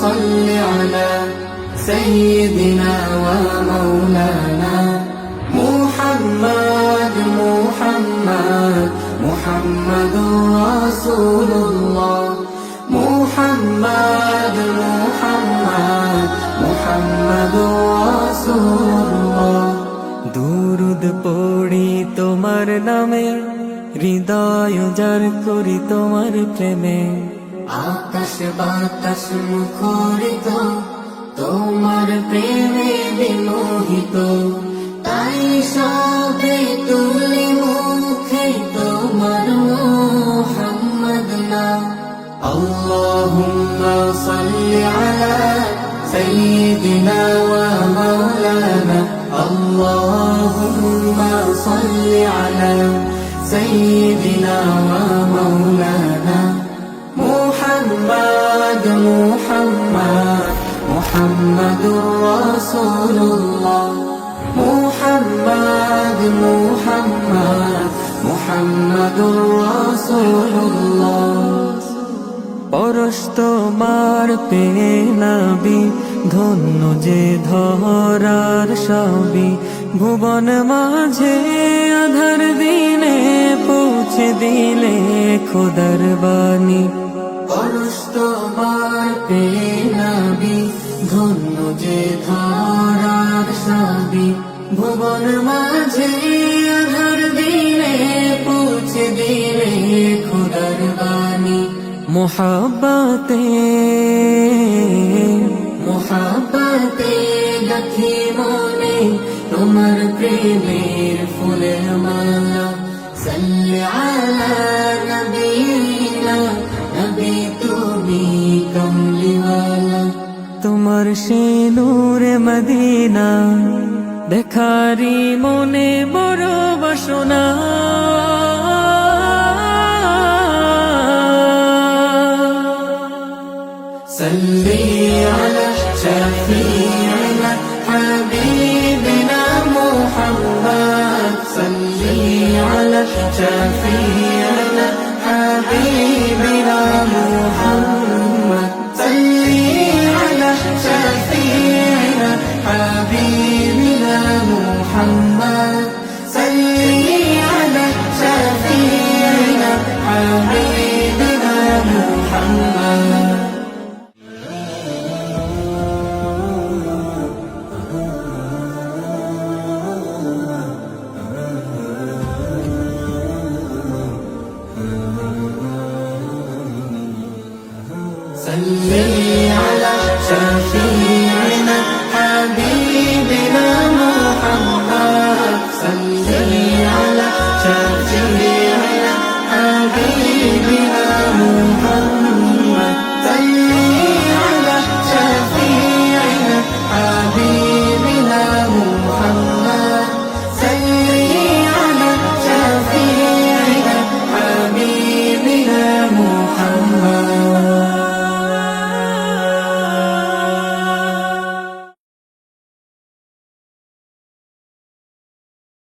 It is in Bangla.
صل على سيدنا ومولانا محمد محمد محمد رسول الله محمد محمد محمد رسول الله দুরুদ পড়ি তোমার নামে হৃদয় উজাড় করি তোমার প্রেমে আকাশ বাতাস মুখরিত তোমার প্রেমে বিমোহিত তাই সবে তুলি মুখে তোমার মুহাম্মদ নাম আল্লাহুম্মা সাল্লি আলা সাইয়্যিদিনা ওয়া মাওলানা আল্লাহুম্মা সাল্লি আলা সাইয়্যিদিনা ওয়া মাওলানা মুহাম্মদ মুহাম্মদ মুহাম্মাদুর রাসূলুল্লাহ মুহাম্মদ মুহাম্মদ মুহাম্মাদুর রাসূলুল্লাহ পরশ তোমার পেয়ে নবী ধন্য যে ধরার সবই ভুবন মাঝে আধার দিনে পৌঁছে দিলে খোদার বাণী পরশ তোমার পেয়ে নবী ধন্য যে ধরার সবই ভুবন মাঝে আধার দিনে পৌঁছে দিলে খোদার বাণী মোহাব্বতে মোহাব্বতে গাথি মনে তোমার প্রেমের ফুলের মালা সাল্লি আলা নবীনা নবী তুমি কমলিওয়ালা তোমার সে নূরে মদিনা দেখারি মনে বড় বাসনা صلي على شفيعنا حبيبنا محمد صلي على شفيعنا حبيبنا محمد صلي على شفيعنا حبيبنا محمد